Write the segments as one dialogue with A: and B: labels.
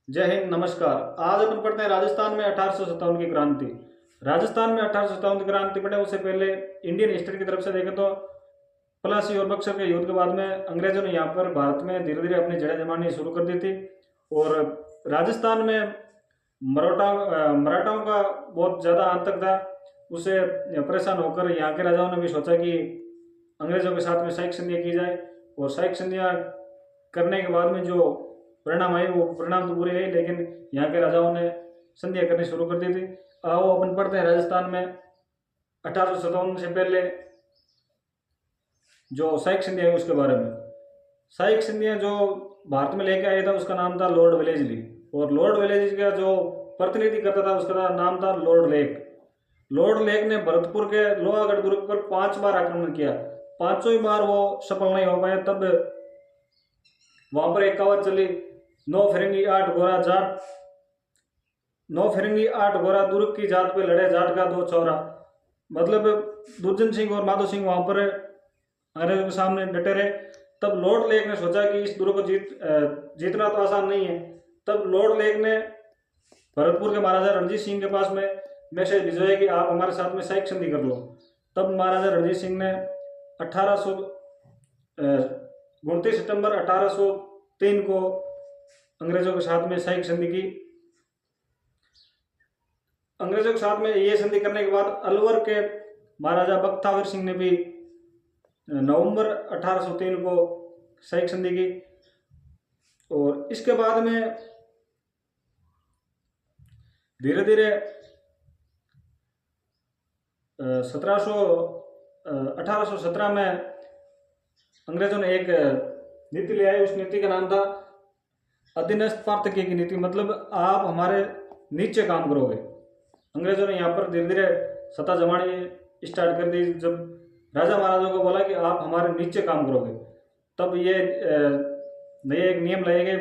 A: जय हिंद, नमस्कार। आज अपन पढ़ते हैं राजस्थान में 1857 की क्रांति। राजस्थान में 1857 की क्रांति पढ़े उससे पहले इंडियन हिस्ट्री की तरफ से देखें तो प्लासी और बक्सर के युद्ध के बाद में अंग्रेजों ने यहाँ पर भारत में धीरे धीरे अपनी जड़ें जमानी शुरू कर दी थी। और राजस्थान में मराठाओं का बहुत ज़्यादा आतंक था। उससे परेशान होकर यहाँ के राजाओं ने भी सोचा कि अंग्रेजों के साथ में सहायक संधियाँ की जाए। और सहायक संधियाँ करने के बाद में जो परिणाम आए वो परिणाम तो बुरे गए, लेकिन यहाँ के राजाओं ने संधियाँ करनी शुरू कर दी थी। आओ अपन पढ़ते हैं राजस्थान में 1857 से पहले जो सहायक संधियाँ है उसके बारे में। सहायक संधियाँ जो भारत में लेके आया था उसका नाम था लॉर्ड वेलेस्ली। और लॉर्ड वेलेस्ली का जो प्रतिनिधि करता था उसका नाम था लॉर्ड लेक। लॉर्ड लेक ने भरतपुर के लोहागढ़ दुर्ग पर 5 बार आक्रमण किया। पांचों ही बार वो सफल नहीं हो पाया। तब वहां पर एक कहावत चली, 9 फिरंगी 8 गोरा दुर्ग की जात पे लड़े जाट का 2 छोरा। मतलब दुर्जन सिंह और माधो सिंह वहां पर अंग्रेजों के सामने डटे रहे। तब लॉर्ड लेक ने सोचा कि इस दुर्ग को जीतना तो आसान नहीं है। तब लॉर्ड लेक ने भरतपुर के महाराजा रणजीत सिंह के पास में मैसेज भिजवाया कि आप हमारे साथ में सहायक संधि कर लो। तब महाराजा रणजीत सिंह ने 29 सितंबर 1803 को अंग्रेजों के साथ में सहायक संधि की। अंग्रेजों के साथ में ये संधि करने के बाद अलवर के महाराजा बख्तावर सिंह ने भी नवंबर 1803 को सहायक संधि की। और इसके बाद में धीरे धीरे 1817 में अंग्रेजों ने एक नीति ले आई। उस नीति का नाम था अधीनस्थ पार्थक्य की नीति। मतलब आप हमारे नीचे काम करोगे। अंग्रेजों ने यहाँ पर धीरे धीरे सत्ता जमानी स्टार्ट कर दी। जब राजा महाराजाओं को बोला कि आप हमारे नीचे काम करोगे, तब ये नए एक नियम लाए गए।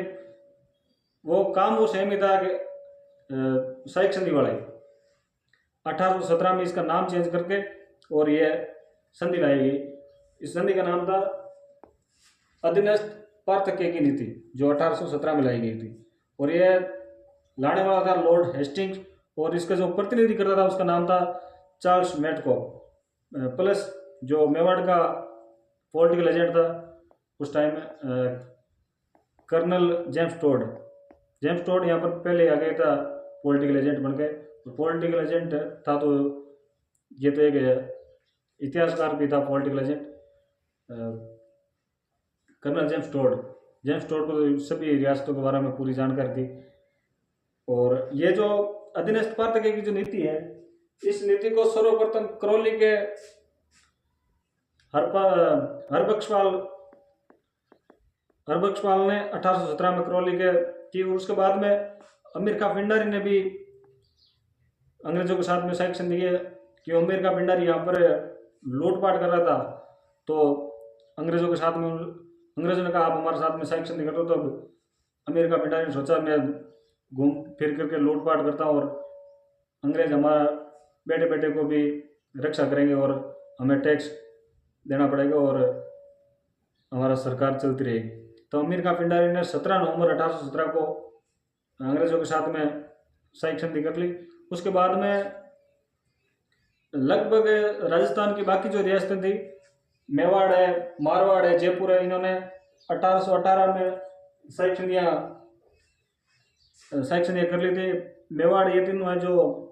A: वो काम वो सेम ही था कि सहायक संधि वाला ही। 1817 में इसका नाम चेंज करके और ये संधि लाई गई। इस संधि का नाम था अधीनस्थ पार्थक्य की नीति, जो 1817 में लाई गई थी। और यह लाने वाला था लॉर्ड हेस्टिंग्स। और इसका जो प्रतिनिधि करता था उसका नाम था चार्ल्स मेटको। प्लस जो मेवाड़ का पॉलिटिकल एजेंट था उस टाइम में कर्नल जेम्स टोड यहाँ पर पहले आ गया था पॉलिटिकल एजेंट बन गए। तो पॉलिटिकल एजेंट था तो ये तो एक इतिहासकार भी था political agent. Colonel James Tod को तो सभी रियासतों के बारे में पूरी जानकारी थी। और ये जो अधीनस्थ पार्थक्य की जो नीति है, इस नीति को सर्वप्रथम करौली के हरबख्शपाल ने 1817 में करौली के की। उसके बाद में अमीर खां पिंडारी ने भी अंग्रेजों के साथ में सहायक संधि की कि अमीर खां पिंडारी यहाँ पर लूटपाट कर रहा था। तो अंग्रेजों के साथ में अंग्रेजों ने कहा आप हमारे साथ में सहायक संधि कर दो। तो अमीर खां पिंडारी ने सोचा मैं घूम फिर करके लूटपाट करता हूँ और अंग्रेज हमारा बेटे बेटे को भी रक्षा करेंगे और हमें टैक्स देना पड़ेगा और हमारा सरकार चलती रहेगी। तो अमीर खां पिंडारी ने 17 नवंबर 1817 को अंग्रेजों के साथ में सहायक संधि कर ली। उसके बाद में लगभग राजस्थान की बाकी जो रियासतें थी, मेवाड़ है, मारवाड़ है, जयपुर है, इन्होंने 1818 में सहायक संधियाँ कर ली थी। मेवाड़ ये तीनों है जो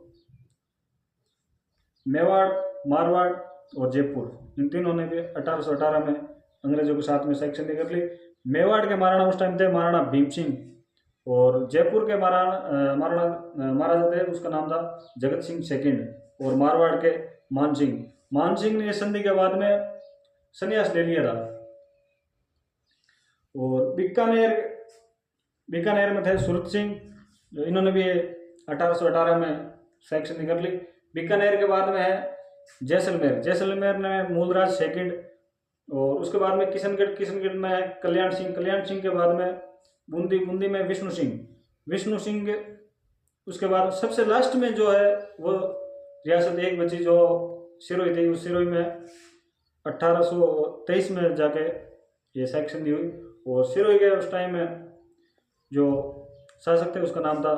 A: मेवाड़, मारवाड़ और जयपुर, इन तीनों ने भी 1818 में अंग्रेजों के साथ में सहायक संधि कर ली। मेवाड़ के महाराणा उस टाइम थे महाराणा भीम सिंह। और जयपुर के महाराजा थे, उसका नाम था जगत सिंह सेकंड। और मारवाड़ के मान सिंह ने इस संधि के बाद में संन्यास ले लिया था। और बीकानेर में थे सूरत सिंह, जो इन्होंने भी 1818 में सहायक संधि कर ली। बीकानेर के बाद में है जैसलमेर ने मूलराज सेकंड। और उसके बाद में किशनगढ़ में है कल्याण सिंह के बाद में बूंदी में विष्णु सिंह। उसके बाद सबसे लास्ट में जो है वो रियासत एक बची जो सिरोही थी। उस सिरोही में 1823 में जाके ये सहायक संधि हुई। और सिरोही के उस टाइम में जो शासक थे उसका नाम था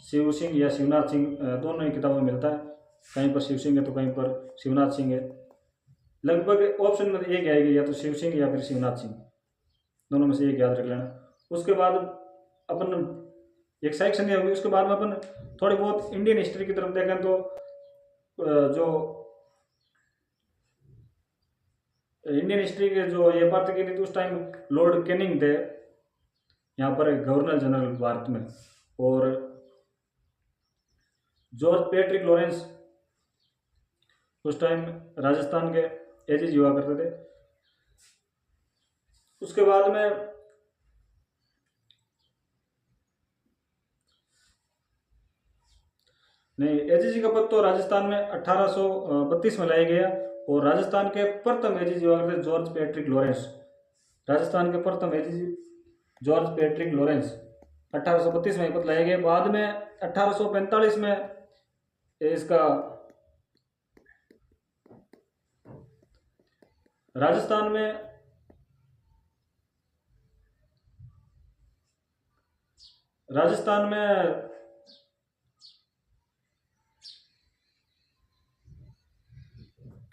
A: शिव सिंह या शिवनाथ सिंह, दोनों ही किताबों में मिलता है, कहीं पर शिव सिंह है तो कहीं पर शिवनाथ सिंह है। लगभग ऑप्शन में एक आएगी, या तो शिव सिंह या फिर शिवनाथ सिंह, दोनों में से एक याद रख लेना। उसके बाद अपन एक सेक्शन ये होगी, उसके बाद में अपन थोड़ी बहुत इंडियन हिस्ट्री की तरफ देखें तो जो इंडियन हिस्ट्री के जो ये पात्र के लिए तो उस टाइम लॉर्ड कैनिंग थे यहाँ पर गवर्नर जनरल भारत में, और जॉर्ज पैट्रिक लॉरेंस उस टाइम राजस्थान के एजीज हुआ करते थे। उसके बाद में नहीं, एजीजी का पद तो राजस्थान में 1832 में लाया गया, और राजस्थान के प्रथम एजीजी हुआ करते जॉर्ज पैट्रिक लॉरेंस। राजस्थान के प्रथम एजीजी जॉर्ज पैट्रिक लॉरेंस 1832 में पद लाया गया। बाद में 1845 में इसका राजस्थान में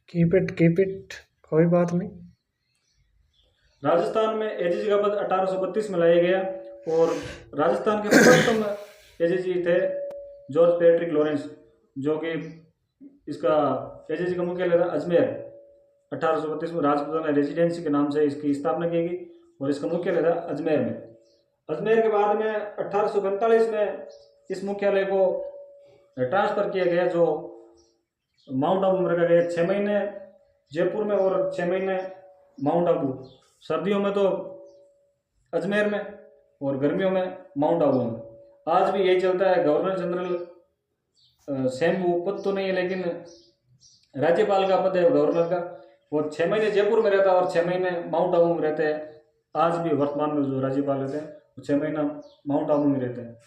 B: कीप इट, कोई बात नहीं।
A: राजस्थान में एजीजी का पद 1832 में लाया गया, और राजस्थान के प्रथम एजीजी थे जॉर्ज पैट्रिक लॉरेंस, जो कि इसका एजीजी का मुख्यालय था अजमेर। 1832 में राजपूताना रेजिडेंसी के नाम से इसकी स्थापना की गई, और इसका मुख्यालय था अजमेर में। अजमेर के बाद में 1845 में इस मुख्यालय को ट्रांसफर किया गया, जो माउंट आबू में रखा गया। 6 महीने जयपुर में और 6 महीने माउंट आबू, सर्दियों में तो अजमेर में और गर्मियों में माउंट आबू में। आज भी यही चलता है। गवर्नर जनरल सेम पद तो नहीं है, लेकिन राज्यपाल का पद है गवर्नर का, और 6 महीने जयपुर में रहता है और 6 महीने माउंट आबू में रहते हैं। आज भी वर्तमान में जो राज्यपाल रहते हैं वो 6 महीना माउंट आबू में रहते हैं।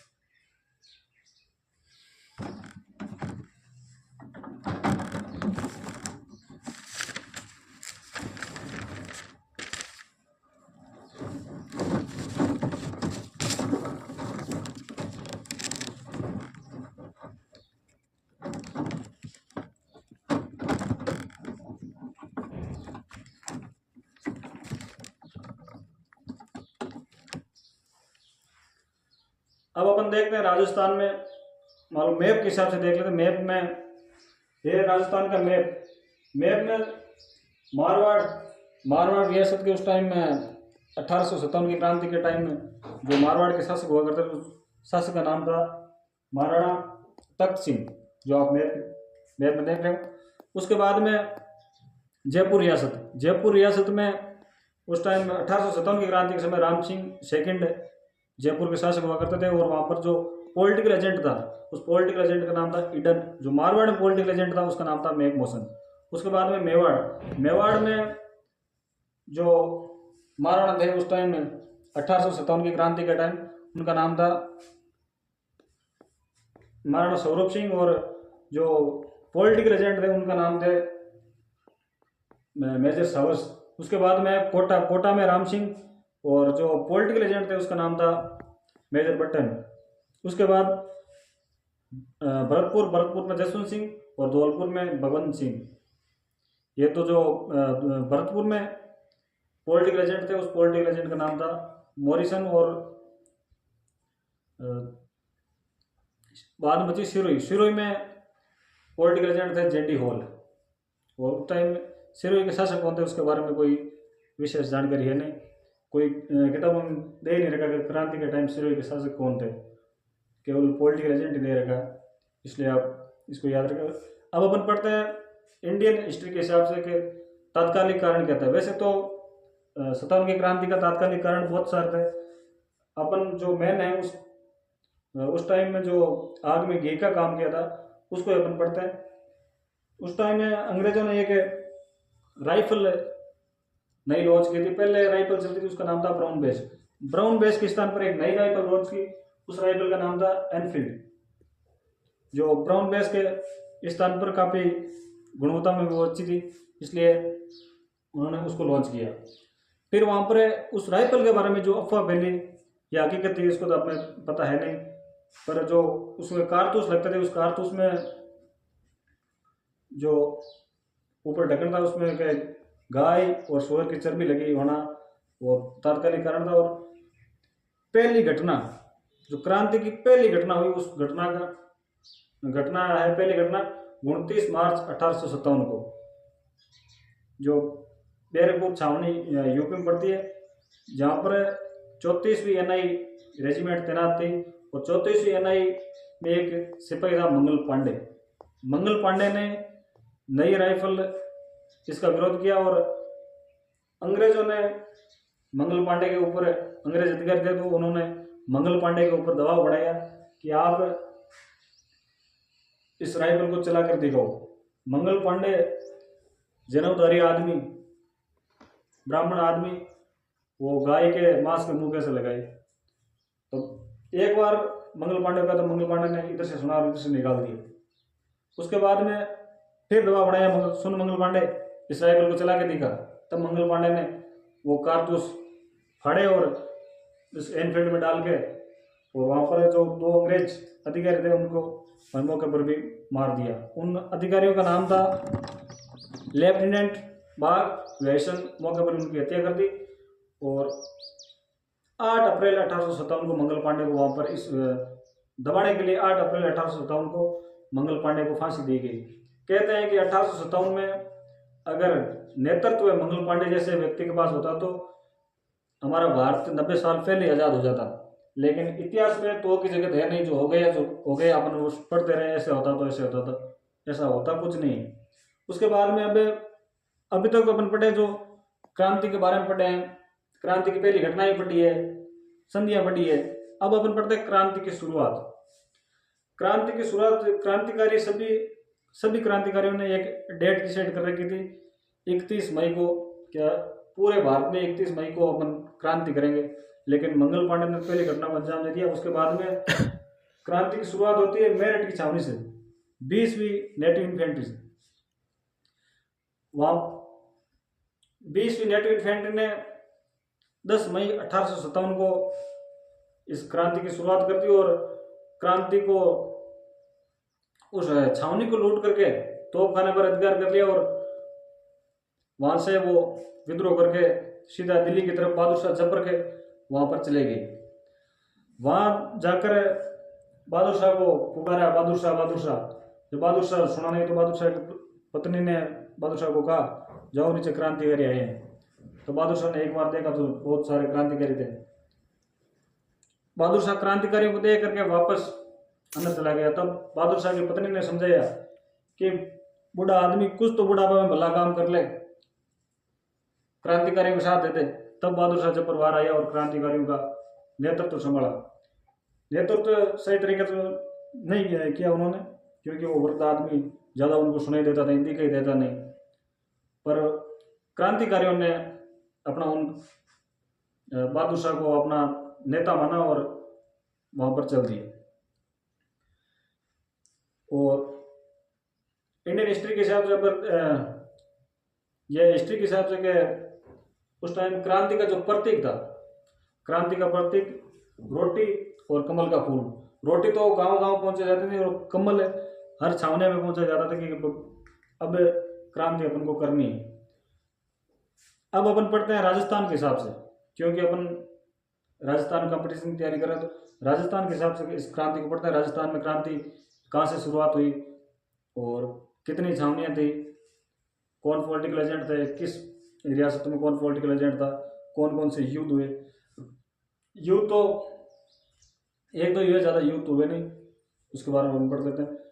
A: अब अपन देखते हैं राजस्थान में, मालूम मैप के हिसाब से देख लेते हैं। मैप में ये राजस्थान का मैप में मारवाड़ रियासत के उस टाइम में 1857 की क्रांति के टाइम में जो मारवाड़ के शासक हुआ करते थे, उस शासक का नाम था महाराणा तख्त सिंह, जो आप मैप में देख रहे हो। उसके बाद में जयपुर रियासत में उस टाइम 1857 की क्रांति के समय राम सिंह सेकंड जयपुर के शासक हुआ करते थे, और वहाँ पर जो पॉलिटिकल एजेंट था, उस पॉलिटिकल एजेंट का नाम था ईडन। जो मारवाड़ में पॉलिटिकल एजेंट था उसका नाम था मैकमोहन। उसके बाद में मेवाड़ में जो महाराणा थे उस टाइम में 1857 की क्रांति के टाइम, उनका नाम था महाराणा सौरभ सिंह, और जो पॉलिटिकल एजेंट थे उनका नाम थे मेजर सावस। उसके बाद में कोटा में राम सिंह, और जो पॉलिटिकल एजेंट थे उसका नाम था मेजर बटन। उसके बाद भरतपुर में जसवंत सिंह, और धौलपुर में भगवंत सिंह। ये तो जो भरतपुर में पॉलिटिकल एजेंट थे, उस पॉलिटिकल एजेंट का नाम था मॉरिसन, और बाद में बची सिरोही में पॉलिटिकल एजेंट थे जेडी हॉल। और उस टाइम सिरोही के शासक कौन थे उसके बारे में कोई विशेष जानकारी है नहीं, कोई किताब में दे नहीं रखा कि क्रांति के टाइम सिरोही के शासक कौन थे, केवल पॉलिटिकल एजेंट ही दे रखा, इसलिए आप इसको याद रखें। अब अपन पढ़ते हैं इंडियन हिस्ट्री के हिसाब से कि तात्कालिक कारण क्या था। वैसे तो 57 की क्रांति का तात्कालिक कारण बहुत सारे थे। अपन जो मेन है उस टाइम में जो आग में घी का काम किया था उसको अपन पढ़ते हैं। उस टाइम में अंग्रेजों ने एक राइफल नई लॉन्च की थी। पहले राइफल चलती थी, उसका नाम था ब्राउन बेस के स्थान पर एक नई राइफल लॉन्च की, उस राइफल का नाम था एनफील्ड। जो ब्राउन बेस के स्थान पर काफ़ी गुणवत्ता में वो अच्छी थी, इसलिए उन्होंने उसको लॉन्च किया। फिर वहाँ पर उस राइफल के बारे में जो अफवाह फैली, ये हकीकत थी इसको तो हमें पता है नहीं, पर जो उसमें कारतूस लगते थे उस कारतूस में जो ऊपर ढक्कन था उसमें क्या गाय और सूअर की चर्बी लगी होना वो तात्कालिक कारण था। और पहली घटना जो क्रांति की पहली घटना हुई उस घटना है पहली घटना 29 मार्च 1857 को, जो बैरकपुर छावनी यूपी में पड़ती है, जहाँ पर 34वीं एनआई रेजिमेंट तैनात थी। और 34वीं एनआई में एक सिपाही था मंगल पांडे। मंगल पांडे ने नई राइफल इसका विरोध किया और अंग्रेजों ने मंगल पांडे के ऊपर, अंग्रेज अधिकारी थे तो उन्होंने मंगल पांडे के ऊपर दबाव बढ़ाया कि आप इस राइफल को चला कर दिखाओ। मंगल पांडे जनेऊधारी आदमी, ब्राह्मण आदमी, वो गाय के मांस के मुंह कैसे लगाए। तो एक बार मंगल पांडे का तो मंगल पांडे ने इधर से सुना और इधर से निकाल दिया। उसके बाद में फिर दबाव बढ़ाया, सुन मंगल पांडे इस राइफल को चला के दिखा। तब मंगल पांडे ने वो कारतूस फाड़े और इस एनफील्ड में डाल के और वहाँ पर जो 2 अंग्रेज अधिकारी थे उनको मौके पर भी मार दिया। उन अधिकारियों का नाम था लेफ्टिनेंट बाग वैसन। मौके पर उनकी हत्या कर दी और 8 अप्रैल 1857 को मंगल पांडे को वहाँ पर इस दबाने के लिए 8 अप्रैल 1857 को मंगल पांडे को फांसी दी गई। कहते हैं कि 1857 में अगर नेतृत्व मंगल पांडे जैसे व्यक्ति के पास होता तो हमारा भारत 90 साल पहले आज़ाद हो जाता। लेकिन इतिहास में तो की जगह है नहीं, जो हो गया अपन वो पढ़ते रहे, ऐसे होता तो ऐसे होता तो, ऐसा होता कुछ नहीं। उसके बाद में अभी तक अपन पढ़े जो क्रांति के बारे में पढ़े हैं, क्रांति की पहली घटनाएं पढ़ी है, संधियां पढ़ी है। अब अपन पढ़ते हैं क्रांति की शुरुआत। क्रांति की शुरुआत क्रांतिकारी सभी क्रांतिकारियों ने एक डेट डिसाइड कर रखी थी 31 मई को। क्या पूरे भारत में 31 मई को अपन क्रांति करेंगे, लेकिन मंगल पांडे ने पहली घटना को अंजाम दे दिया। उसके बाद में क्रांति की शुरुआत होती है मेरठ की छावनी से, 20वीं नेटिव इन्फेंट्री से। वहाँ 20वीं नेटिव इन्फेंट्री ने 10 मई 1857 को इस क्रांति की शुरुआत कर दी और क्रांति को उस छावनी को लूट करके तोपखाने पर अधिकार कर लिया और वहां से वो विद्रोह करके सीधा दिल्ली की तरफ बहादुर शाह जफर के वहां पर चले गए। वहां जाकर बहादुर शाह को पुकारा, बहादुर शाह। जब बहादुर शाह सुना नहीं तो बहादुर शाह की पत्नी ने बहादुर शाह को कहा जाओ नीचे क्रांतिकारी आए हैं। तो बहादुर शाह ने एक बार देखा तो बहुत सारे क्रांतिकारी थे। बहादुर शाह क्रांतिकारियों को देख करके वापस अंदर चला गया। तब बहादुर शाह की पत्नी ने समझाया कि बूढ़ा आदमी कुछ तो बुढ़ापा में भला काम कर ले, क्रांतिकारियों के साथ देते। तब बहादुर शाह जफर बाहर आया और क्रांतिकारियों का नेतृत्व संभाला। नेतृत्व सही तरीके से नहीं किया उन्होंने, क्योंकि वो वृद्ध आदमी ज़्यादा उनको सुनाई देता था, हिंदी कहीं देता नहीं। पर क्रांतिकारियों ने अपना उन बहादुर शाह को अपना नेता माना और वहाँ पर चल दिए। और इंडियन हिस्ट्री के हिसाब से यह हिस्ट्री के हिसाब से कि उस टाइम क्रांति का जो प्रतीक था, क्रांति का प्रतीक रोटी और कमल का फूल। रोटी तो गांव-गांव पहुंचे जाती थी और कमल हर छावने में पहुंचा जाता था कि अब क्रांति अपन को करनी है। अब अपन पढ़ते हैं राजस्थान के हिसाब से, क्योंकि अपन राजस्थान कंपटीशन की तैयारी कर रहे हैं तो राजस्थान के हिसाब से इस क्रांति को पढ़ते हैं। राजस्थान में क्रांति कहाँ से शुरुआत हुई और कितनी छावनियाँ थी, कौन पॉलिटिकल एजेंट थे, किस रियासत में कौन पॉलिटिकल एजेंट था, कौन कौन से युद्ध हुए। युद्ध तो एक दो हुए, ज़्यादा युद्ध हुए नहीं, उसके बारे में हम पढ़ लेते हैं।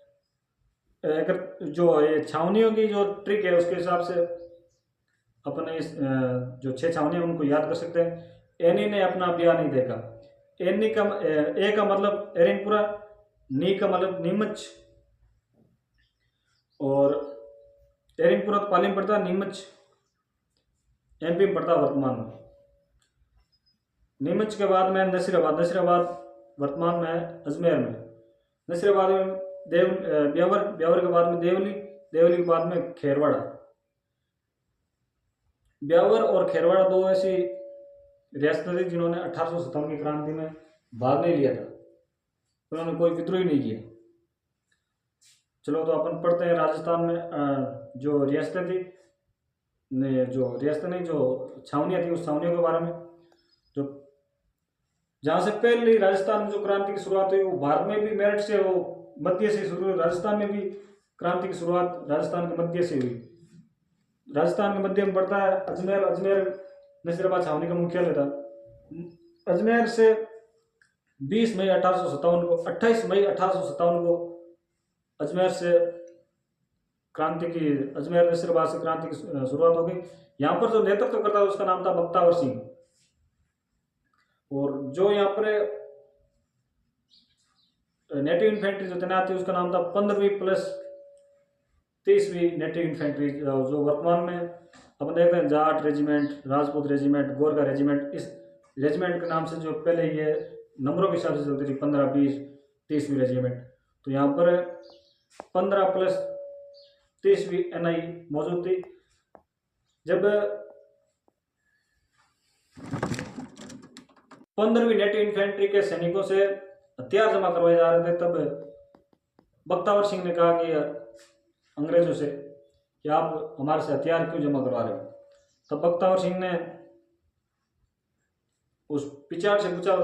A: अगर जो ये छावनियों की जो ट्रिक है उसके हिसाब से अपन इस जो 6 छावनियाँ उनको याद कर सकते हैं। एनी ने अपना ब्याह नहीं देखा। एनी का ए का मतलब एरिंगपुरा, नी का मतलब नीमच, और एरिंगपुरा तो पाली में पड़ता, नीमच एमपी में पड़ता वर्तमान में। नीमच के बाद में नसीराबाद वर्तमान में अजमेर में। नसीराबाद में ब्यावर के बाद में देवली के बाद में खेरवाड़ा। ब्यावर और खेरवाड़ा दो ऐसी रियासत थी जिन्होंने 1857 की क्रांति में भाग नहीं लिया था, उन्होंने कोई विद्रोह नहीं किया। चलो तो अपन पढ़ते हैं राजस्थान में जो रियासतें थी, जो रियासतें नहीं, जो छावनियाँ थी, उस छावनियों के बारे में। जो जहाँ से पहले राजस्थान में जो क्रांति की शुरुआत हुई, वो भारत में भी मेरठ से, वो मध्य से शुरू हुई। राजस्थान में भी क्रांति की शुरुआत राजस्थान के मध्य से हुई। राजस्थान के मध्य में पड़ता है अजमेर। अजमेर नसीराबाद छावनी का मुख्यालय था। अजमेर से 20 मई 1857 को 28 मई 1857 को अजमेर से क्रांति की, अजमेर नसीराबाद से क्रांति की शुरुआत हो गई। यहाँ पर जो नेतृत्व करता है उसका नाम था बख्तावर सिंह। और जो यहाँ पर नेटिव इन्फेंट्री जो तैनात थी उसका नाम था 15वीं प्लस 30वीं नेटिव इन्फेंट्री, जो वर्तमान में अपन देखते हैं Jat regiment, Rajput regiment, Gorkha regiment. इस रेजिमेंट के नाम से जो पहले ये नंबरों के हिसाब से चलती थी 15, 20, 30वीं रेजिमेंट, तो यहाँ पर 15 प्लस 30वीं NI मौजूद थी। जब 15वीं नेटिव इन्फेंट्री के सैनिकों से हथियार जमा करवाए जा रहे थे, तब बख्तावर सिंह ने कहा कि अंग्रेजों से कि आप हमारे से हथियार क्यों जमा करवा रहे हो। तब बख्तावर सिंह ने उस पिचार से पूछा,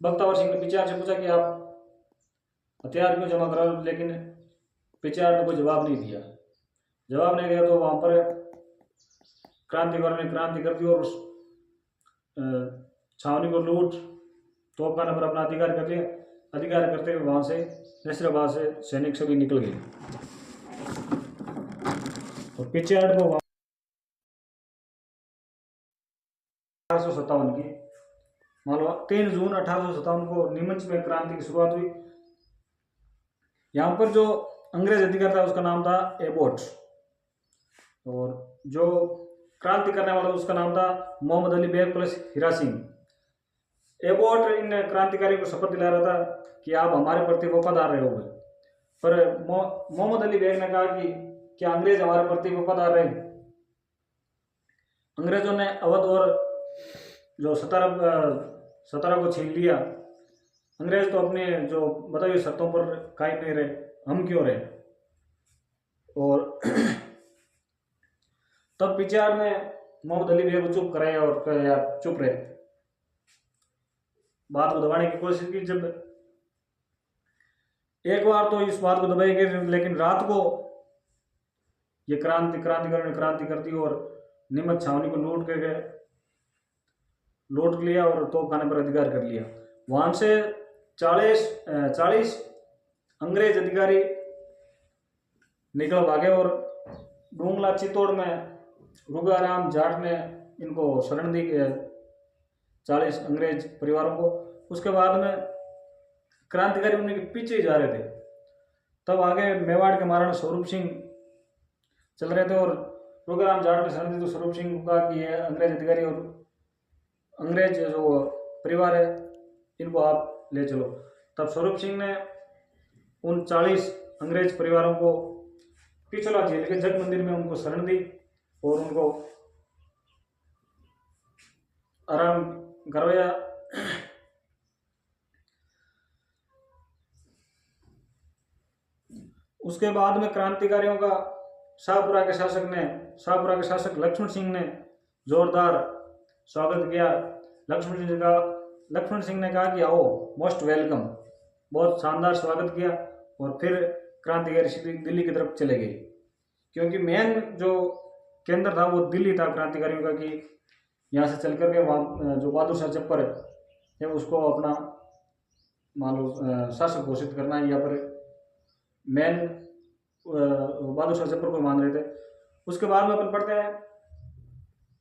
A: बख्तावर सिंह ने पिचार से पूछा कि आप हथियार क्यों जमा करा रहे हो, लेकिन पिचार ने कोई जवाब नहीं दिया। जवाब नहीं दिया तो वहां पर क्रांतिकारियों ने क्रांति कर दी और उस छावनी को लूट तोपखाने पर अपना अधिकार कर लिया। अधिकार करते हुए वहां से नसीराबाद से सैनिक सभी निकल गए और पिचार को 1857 की, मान लो 3 जून 1857 को नीमच में क्रांति की शुरुआत हुई। यहाँ पर जो अंग्रेज अधिकारी था उसका नाम था एबोट, और जो क्रांति करने वाला उसका नाम था Mohammad Ali bag plus Hira Singh. Abbott इन क्रांतिकारियों को शपथ दिला रहा था कि आप हमारे प्रति वफादार रहोगे, पर मोहम्मद अली बेग ने कहा कि क्या अंग्रेज हमारे प्रति वफादार रहे। अंग्रेजों ने अवध और जो सतारा को छीन लिया। अंग्रेज तो अपने जो बताई हुई शर्तों पर कायम नहीं रहे, हम क्यों रहे। और तब पिचार ने मोहम्मद अली बेग को चुप कराया और कहा यार चुप रहे, बात को दबाने की कोशिश की। जब एक बार तो इस बात को दबाई गई, लेकिन रात को ये क्रांतिकारियों ने क्रांति कर दी और नीमच छावनी को लूट लिया और तोपखाने पर अधिकार कर लिया। वहां से 40 अंग्रेज अधिकारी निकल भागे और डूंगला चित्तौड़ में रुगाराम जाट ने इनको शरण दी 40 अंग्रेज परिवारों को। उसके बाद में क्रांतिकारी उनके पीछे ही जा रहे थे। तब आगे मेवाड़ के महाराणा स्वरूप सिंह चल रहे थे और रुगाराम जाट ने शरण दी तो स्वरूप सिंह को कहा कि ये अंग्रेज अधिकारी और अंग्रेज जो परिवार है इनको आप ले चलो। तब स्वरूप सिंह ने उन 40 अंग्रेज परिवारों को पिछला झील के जग मंदिर में उनको शरण दी और उनको आराम करवाया। उसके बाद में क्रांतिकारियों का शाहपुरा के शासक लक्ष्मण सिंह ने जोरदार स्वागत किया। लक्ष्मण सिंह ने कहा कि आओ, मोस्ट वेलकम, बहुत शानदार स्वागत किया। और फिर क्रांतिकारी सीधे दिल्ली की तरफ चले गए, क्योंकि मेन जो केंद्र था वो दिल्ली था क्रांतिकारियों का, कि यहाँ से चल करके वहाँ जो बहादुर शाह जफर है उसको अपना मान लो शासक घोषित करना है। यहाँ पर मेन बहादुर शाह जफर को मान रहे थे। उसके बाद में अपन पढ़ते हैं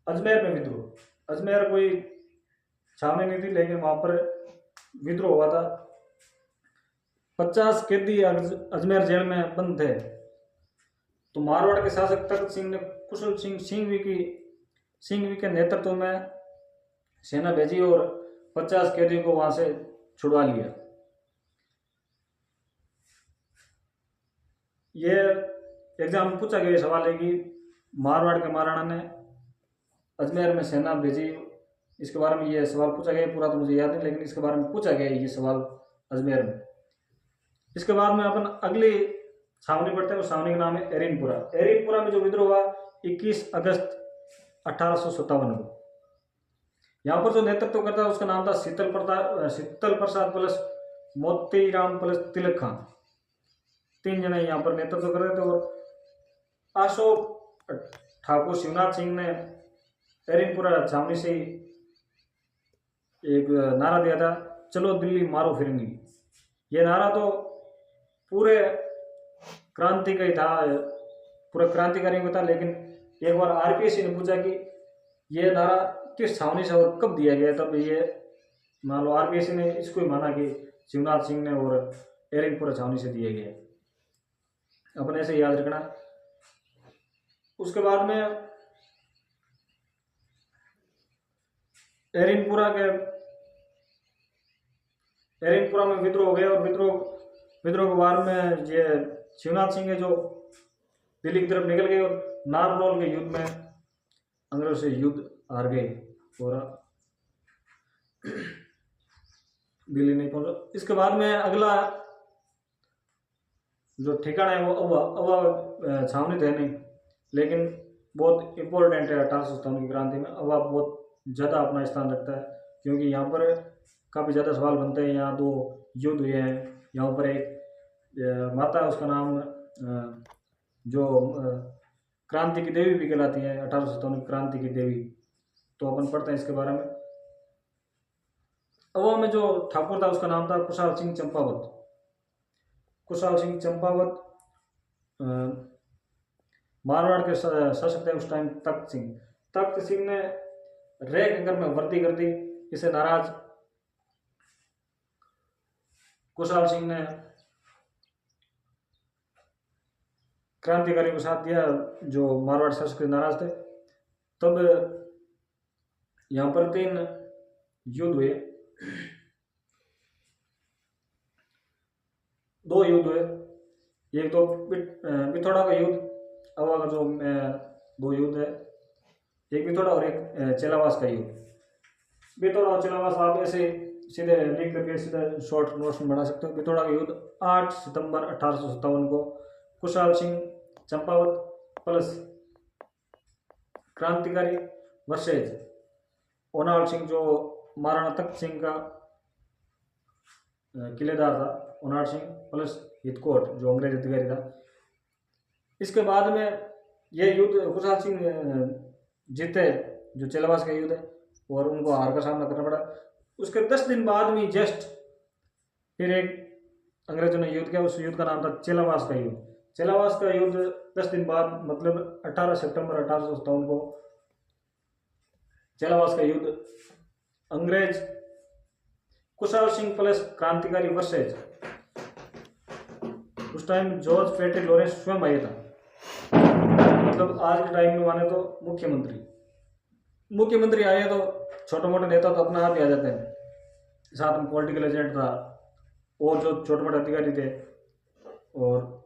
A: अजमेर में विद्रोह। अजमेर कोई छावनी नहीं थी, लेकिन वहां पर विद्रोह हुआ था। 50 कैदी अजमेर जेल में बंद थे। तो मारवाड़ के शासक तख्त सिंह ने कुशल सिंघवी के नेतृत्व में सेना भेजी और 50 कैदियों को वहां से छुड़वा लिया। ये एग्जाम में पूछा गया सवाल है कि मारवाड़ के महाराणा ने अजमेर में सेना भेजी इसके बारे में ये सवाल पूछा गया, पूरा तो मुझे याद नहीं, लेकिन इसके बारे में पूछा गया ये सवाल अजमेर में। इसके बाद में अपन अगली छावनी पढ़ते हैं, उस छावनी का नाम है एरिनपुरा। एरिनपुरा में जो विद्रोह हुआ 21 अगस्त 1857 को। यहाँ पर जो नेतृत्व करता है उसका नाम था शीतल प्रसाद प्लस मोतीराम प्लस तिलक खां, 3 जने यहाँ पर नेतृत्व कर रहे थे। और अशोक ठाकुर शिवनाथ सिंह ने एरिनपुरा छावनी से एक नारा दिया था, चलो दिल्ली मारो फिरंगी। ये नारा तो पूरे क्रांति का ही था, पूरा क्रांतिकारी का था। लेकिन एक बार आरपीएससी ने पूछा कि ये नारा किस छावनी से और कब दिया गया, तब ये मान लो आरपीएससी ने इसको ही माना कि शिवनाथ सिंह ने और एरिनपुरा छावनी से दिया गया। अपने से याद रखना। उसके बाद में एरिनपुरा में विद्रोह हो गया, और विद्रोह के बाद में ये शिवनाथ सिंह है जो दिल्ली की तरफ निकल गए, और नारनौल के युद्ध में अंग्रेजों से युद्ध हार गए और दिल्ली नहीं पहुंचा। इसके बाद में अगला जो ठिकाना है वो अवा छावनी थे नहीं, लेकिन बहुत इम्पोर्टेंट है 1857 की क्रांति में। अवा बहुत ज़्यादा अपना स्थान रखता है, क्योंकि यहाँ पर काफ़ी ज़्यादा सवाल बनते हैं। यहाँ 2 युद्ध हुए हैं। यहाँ पर एक माता है, उसका नाम जो क्रांति की देवी भी कहलाती है, 1857 क्रांति की देवी, तो अपन पढ़ते हैं इसके बारे में। अवा में जो ठाकुर था उसका नाम था कुशाल सिंह चंपावत। कुशाल सिंह चंपावत मारवाड़ के शासक थे उस टाइम तख्त सिंह ने रैक नगर में भर्ती कर दी। इसे नाराज कुशाल सिंह ने क्रांतिकारी को साथ दिया, जो मारवाड़ शासक नाराज थे। तब यहाँ पर 3 युद्ध हुए, 2 युद्ध हुए। एक तो पिथौरा का युद्ध, अवा का जो 2 युद्ध है, एक पिथौरा और एक चेलावास का युद्ध। पिथौरा और चेलावास आप ऐसे सीधे लिख करके सीधे शॉर्ट नोट्स में बना सकते हो। पिथौरा का युद्ध 8 सितंबर 1857 को कुशाल सिंह चंपावत प्लस क्रांतिकारी वर्सेज ओनाल सिंह जो महाराणा तख्त सिंह का किलेदार था, ओनाल सिंह प्लस हितकोट जो अंग्रेज अधिकारी था। इसके बाद में ये युद्ध कुशाल सिंह जीते, जो चेलावास का युद्ध है, और उनको हार का सामना करना पड़ा। उसके 10 दिन बाद में जस्ट फिर एक अंग्रेजों ने युद्ध किया। उस युद्ध का नाम था चेलावास का युद्ध। चेलावास का युद्ध 10 दिन बाद, मतलब 18 सितंबर 1857 को चेलावास का युद्ध अंग्रेज कुशाल सिंह प्लस क्रांतिकारी वर्सेज, उस टाइम जॉर्ज फ्रेडरिक लॉरेंस स्वयं आया था, मतलब आज के टाइम में माने तो मुख्यमंत्री आए तो छोटे मोटे नेता तो अपना आप ही आ जाते हैं, साथ में पॉलिटिकल एजेंट था और जो छोटे मोटे अधिकारी थे। और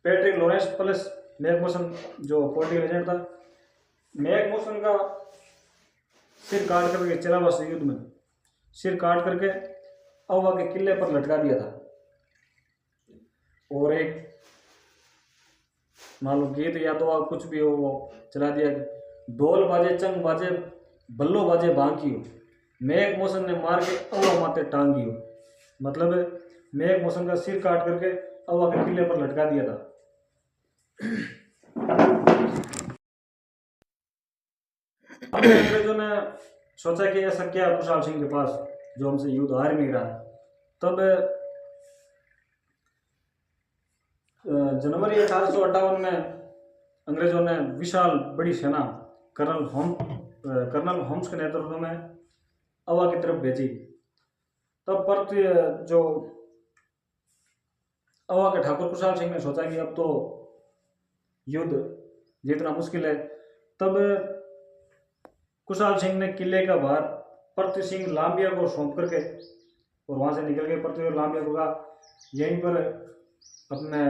A: पैट्रिक लॉरेंस प्लस मैकमोसन जो पॉलिटिकल एजेंट था, मैकमोसन का सिर काट करके चेलावास युद्ध में सिर काट करके अवा के किले पर लटका दिया था। और एक मान लो गीत या तो आप कुछ भी हो वो चला दिया, ढोल बाजे चंग बाजे बल्लो बाजे बांकी हो, मेघ मौसम ने मार के अवा माते टांगी हो। मतलब मेघ मौसम का सिर काट करके अवा के किले पर लटका दिया था। अंग्रेजों ने सोचा कि ऐसा क्या कुशाल सिंह के पास जो हमसे युद्ध हार नहीं रहा। तब जनवरी 1858 में अंग्रेजों ने विशाल बड़ी सेना कर्नल होम्स के नेतृत्व में अवा की तरफ भेजी। तब पर जो अवा के ठाकुर कुशाल सिंह ने सोचा कि अब तो युद्ध जीतना मुश्किल है। तब कुशाल सिंह ने किले का भार प्रति सिंह लांबिया को सौंप करके और वहां से निकल गए। प्रति लांबिया को कहा यहीं पर अपने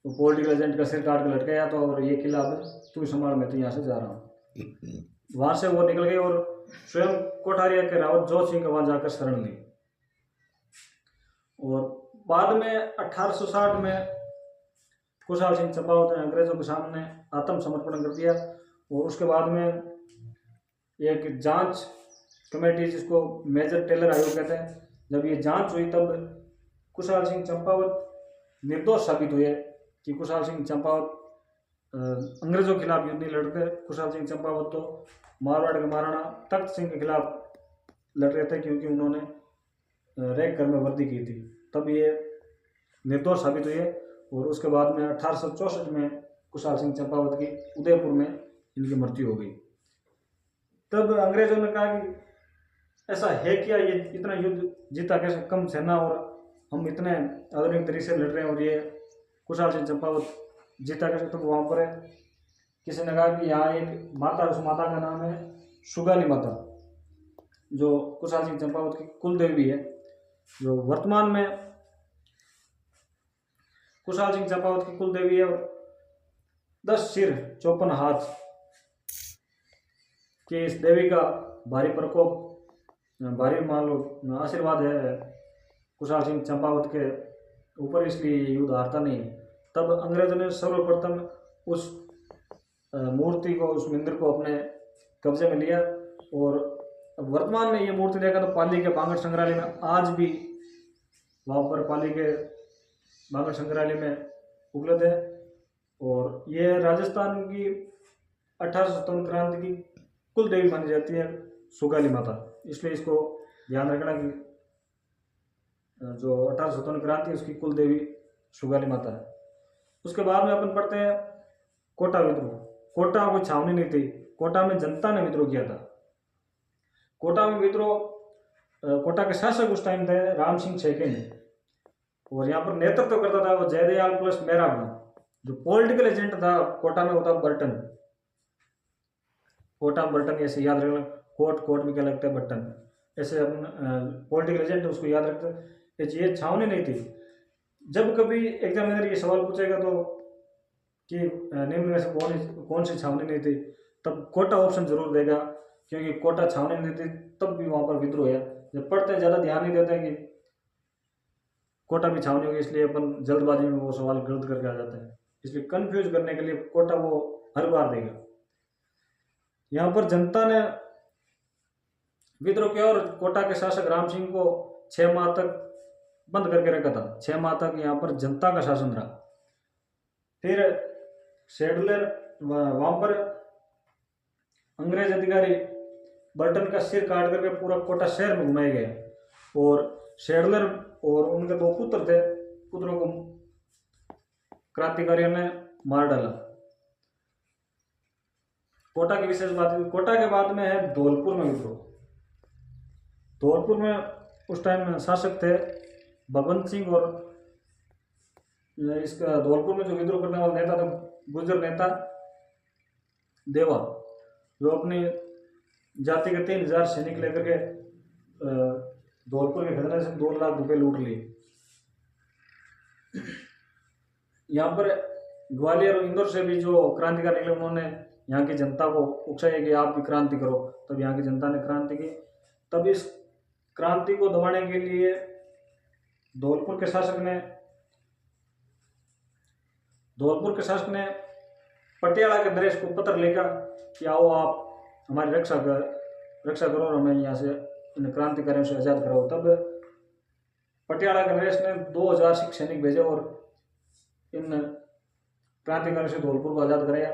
A: वो पॉलिटिकल एजेंट का सिर काट के लटकाया तो, और ये किला अब तू ही संभाल, मैं तो यहाँ से जा रहा हूँ। वहां से वो निकल गई और स्वयं कोठारिया के रावत जोत सिंह के वहां जाकर शरण ली। और बाद में 1860 में कुशाल सिंह चंपावत ने अंग्रेजों के सामने आत्मसमर्पण कर दिया। और उसके बाद में एक जांच कमेटी, जिसको मेजर टेलर आयोग कहते हैं, जब ये जांच हुई तब कुशाल सिंह चंपावत निर्दोष साबित हुए कि कुशाल सिंह चंपावत अंग्रेजों के खिलाफ युद्ध नहीं लड़ते। कुशाल सिंह चंपावत तो मारवाड़ के महाराणा तख्त सिंह के खिलाफ लड़ रहे थे, क्योंकि उन्होंने रैग कर में वर्दी की थी। तब ये निर्दोष साबित हुए। और उसके बाद में 1864 में कुशाल सिंह चंपावत की उदयपुर में इनकी मृत्यु हो गई। तब अंग्रेजों ने कहा कि ऐसा है क्या, ये इतना युद्ध जीता कैसे, कम सेना और हम इतने आधुनिक तरीके से लड़ रहे हैं, और ये कुशाल सिंह चंपावत जीता कैसे। तो वहाँ पर किसी ने कहा कि यहाँ एक माता, उस माता का नाम है सुगाली माता, जो कुशाल सिंह चंपावत की कुल देवी है, जो वर्तमान में कुशाल सिंह चंपावत की कुल देवी है। 10 सिर 54 हाथ कि इस देवी का भारी प्रकोप, भारी मान लो आशीर्वाद है कुशाल सिंह चंपावत के ऊपर, इसलिए युद्ध हारता नहीं। तब अंग्रेजों ने सर्वप्रथम उस मूर्ति को, उस मंदिर को अपने कब्जे में लिया। और वर्तमान में ये मूर्ति देखा तो पाली के बांगड़ संग्रहालय में आज भी, वहाँ पर पाली के बांगड़ संग्रहालय में उपलब्ध है। और ये राजस्थान की 1857 क्रांति की कुल देवी मानी जाती है सुगाली माता, इसलिए इसको ध्यान रखना कि जो 1857 क्रांति है उसकी कुल देवी सुगाली माता है। उसके बाद में अपन पढ़ते हैं कोटा विद्रोह। कोटा कोई छावनी नहीं थी, कोटा में जनता ने विद्रोह किया था। कोटा में विद्रोह, कोटा के शासक उस टाइम थे राम सिंह छैके, और यहाँ पर नेतृत्व करता था वो जयदयाल प्लस मेहराबन। जो पॉलिटिकल एजेंट था कोटा में, वो था बर्टन, कोटा बर्टन, ऐसे याद रखना। कोट में क्या लगता है, बर्टन, ऐसे अपन पॉलिटिकल एजेंट उसको याद रखते हैं। ये छावनी नहीं थी। जब कभी एग्जामिनर ये सवाल पूछेगा तो कि निम्न में से कौन सी छावनी नहीं थी, तब कोटा ऑप्शन जरूर देगा, क्योंकि कोटा छावनी नहीं थी तब भी वहाँ पर विद्रोह है। जब पढ़ते हैं ज़्यादा ध्यान नहीं देते हैं कि कोटा भी छावनी होगी, इसलिए अपन जल्दबाजी में वो सवाल गलत करके आ जाते हैं। इसलिए कंफ्यूज करने के लिए कोटा वो हर बार देगा। यहाँ पर जनता ने विद्रोह किया और कोटा के शासक राम सिंह को 6 माह तक बंद करके रखा था। 6 माह तक यहाँ पर जनता का शासन रहा। फिर शेडलर, वहां पर अंग्रेज अधिकारी बर्टन का सिर काट करके पूरा कोटा शहर में घुमाए गए, और शेडलर और उनके 2 पुत्र थे, पुत्रों को क्रांतिकारियों ने मार डाला। कोटा की विशेष बात, कोटा के बाद में है धौलपुर में विद्रोह। धौलपुर में उस टाइम शासक थे भगवंत सिंह, और इसका धौलपुर में जो विद्रोह करने वाला नेता था गुर्जर नेता देवा, जो अपनी जाति के 3000 सैनिक लेकर के धौलपुर के खजाने से 2 लाख रुपए लूट लिए। यहाँ पर ग्वालियर और इंदौर से भी जो क्रांतिकारी निकले, उन्होंने यहाँ की जनता को उकसाया कि आप भी क्रांति करो। तब यहाँ की जनता ने क्रांति की। तब इस क्रांति को दबाने के लिए धौलपुर के शासक ने पटियाला के नरेश को पत्र लिखा कि आओ आप हमारी रक्षा करो और हमें यहाँ से इन क्रांतिकारियों से आज़ाद कराओ। तब पटियाला के नरेश ने 2000 सिख सैनिक भेजे और इन क्रांतिकारियों से धौलपुर को आज़ाद कराया।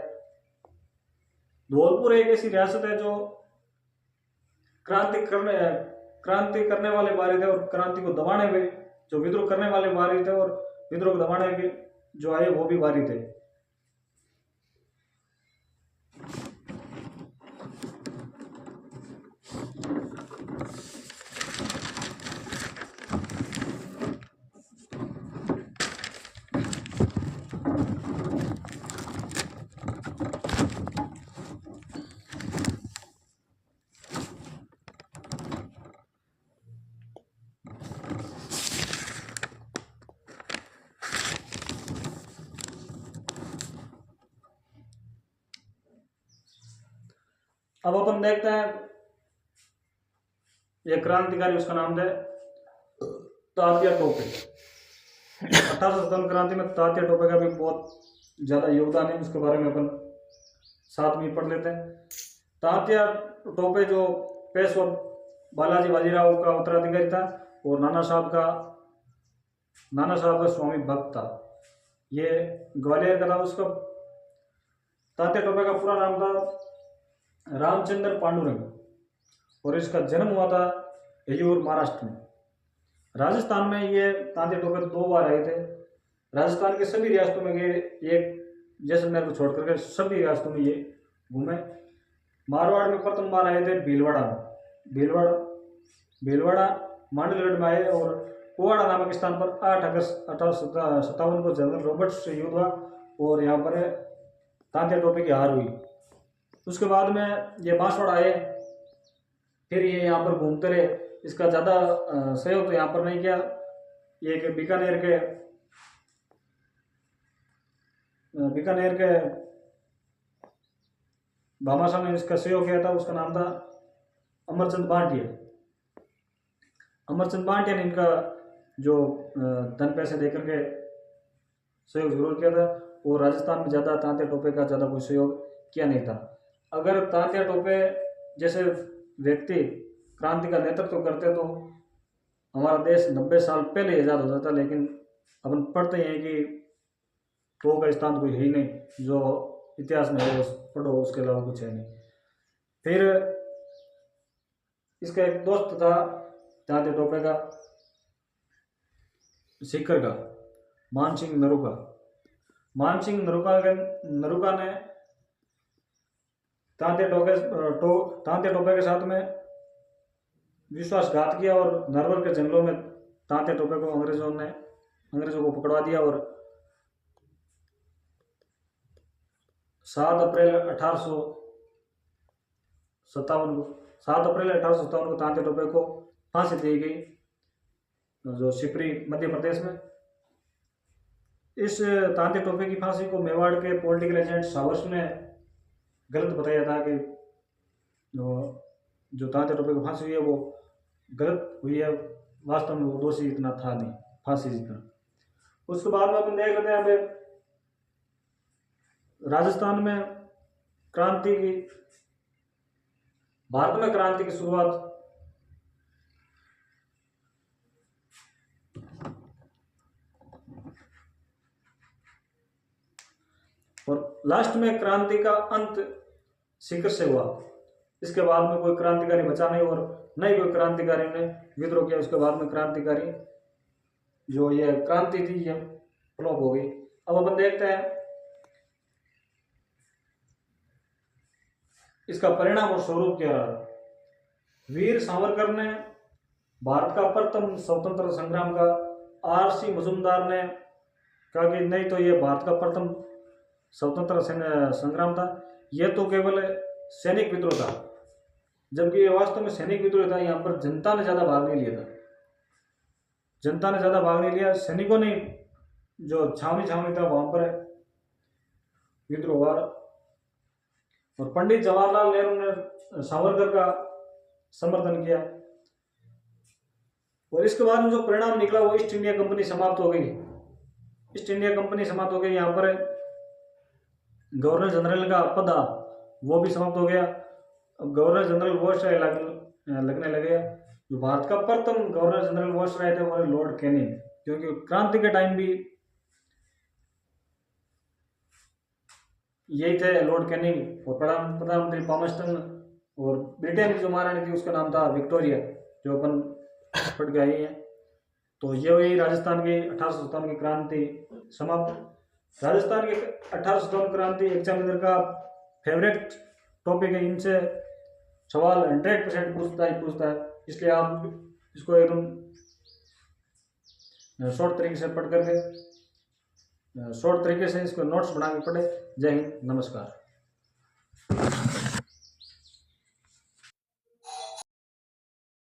A: धौलपुर एक ऐसी रियासत है जो क्रांति करने वाले बारी थे, और क्रांति को दबाने में जो विद्रोह करने वाले बारी थे, और विद्रोह को दबाने के जो आए वो भी बारी थे। अब अपन देखते हैं ये क्रांतिकारी, उसका नाम है तात्या टोपे। 1857 क्रांति में तात्या टोपे का भी बहुत ज़्यादा योगदान है, उसके बारे में अपन साथ में पढ़ लेते हैं। तात्या टोपे जो पेशवा बालाजी बाजीराव का उत्तराधिकारी था और नाना साहब का स्वामी भक्त था। ये ग्वालियर का था। उसका तात्या टोपे का पूरा नाम था रामचंद्र पांडुरंग और इसका जन्म हुआ था हिजूर, महाराष्ट्र में। राजस्थान में ये तात्या टोपे 2 बार आए थे। राजस्थान के सभी रियासतों में गए, एक जैसलमेर को छोड़ करके सभी रियासतों में ये घूमे। मारवाड़ में प्रथम बार आए थे भीलवाड़ा में, भीलवाड़ा मांडलगढ़ में आए और कुवाड़ा नामक स्थान पर 8 अगस्त 1857 को जनरल रॉबर्ट्स से युद्ध हुआ और यहाँ पर तात्या टोपे की हार हुई। उसके बाद में ये बांसवाड़ा आए, फिर ये यहाँ पर घूमते रहे। इसका ज़्यादा सहयोग तो यहाँ पर नहीं किया। ये कि बीकानेर के भामाशाह ने इसका सहयोग किया था। उसका नाम था अमरचंद भाटिया ने इनका जो धन पैसे देकर के सहयोग जरूर किया था और राजस्थान में ज़्यादा तात्या टोपे का ज़्यादा कोई सहयोग किया नहीं था। अगर तात्या टोपे जैसे व्यक्ति क्रांति का नेतृत्व करते तो हमारा देश 90 साल पहले आज़ाद हो जाता, लेकिन अपन पढ़ते हैं कि टो का स्थान कोई है ही नहीं, जो इतिहास में है पढ़ो, उसके अलावा कुछ है नहीं। फिर इसका एक दोस्त था तात्या टोपे का, सीकर का, मानसिंह नरूका ने तात्या टोपे के साथ में विश्वासघात किया और नरवर के जंगलों में तात्या टोपे को अंग्रेजों को पकड़वा दिया और 7 अप्रैल 1857 को तात्या टोपे को फांसी दी गई, जो शिवपुरी मध्य प्रदेश में। इस तात्या टोपे की फांसी को मेवाड़ के पॉलिटिकल एजेंट सावर्स ने गलत बताया था कि जो तात्या टोपे को फांसी हुई है वो गलत हुई है, वास्तव में वो दोषी इतना था नहीं फांसी जितना। उसके बाद में अपन देख लेते हैं अभी राजस्थान में भारत में क्रांति की शुरुआत और लास्ट में क्रांति का अंत सीकर से हुआ। इसके बाद में कोई क्रांतिकारी बचा नहीं और न ही कोई क्रांतिकारी ने विद्रोह किया। उसके बाद में क्रांतिकारी जो ये क्रांति थी ये फ्लॉप हो गई। अब अपन देखते हैं इसका परिणाम और स्वरूप क्या रहा। वीर सावरकर ने भारत का प्रथम स्वतंत्रता संग्राम का आर.सी. मजूमदार ने कहा कि नहीं, तो ये भारत का प्रथम स्वतंत्रता संग्राम था, यह तो केवल सैनिक विद्रोह था, जबकि ये वास्तव में सैनिक विद्रोह था। यहाँ पर जनता ने ज़्यादा भाग नहीं लिया, सैनिकों ने जो छावनी था वहाँ पर विद्रोह हुआ और पंडित जवाहरलाल नेहरू ने सावरकर का समर्थन किया। और इसके बाद में जो परिणाम निकला वो ईस्ट इंडिया कंपनी समाप्त हो गई। यहाँ पर गवर्नर जनरल का पद वो भी समाप्त हो गया। अब गवर्नर जनरल वायसराय लगने लगे। जो भारत का प्रथम गवर्नर जनरल वायसराय थे वो लॉर्ड कैनिंग, क्योंकि क्रांति के टाइम भी यही थे लॉर्ड कैनिंग। और प्रधानमंत्री पामस्टन और ब्रिटेन की जो महारानी थी उसका नाम था विक्टोरिया, जो अपन पढ़ के आई है। तो ये हुई राजस्थान की 1857 की क्रांति समाप्त। राजस्थान की 1857 क्रांति एग्जामिनर का फेवरेट टॉपिक है। इनसे सवाल 100% पूछता है, इसलिए आप इसको एकदम शॉर्ट तरीके से पढ़ करके शॉर्ट तरीके से इसको नोट्स बना के पढ़े। जय हिंद, नमस्कार।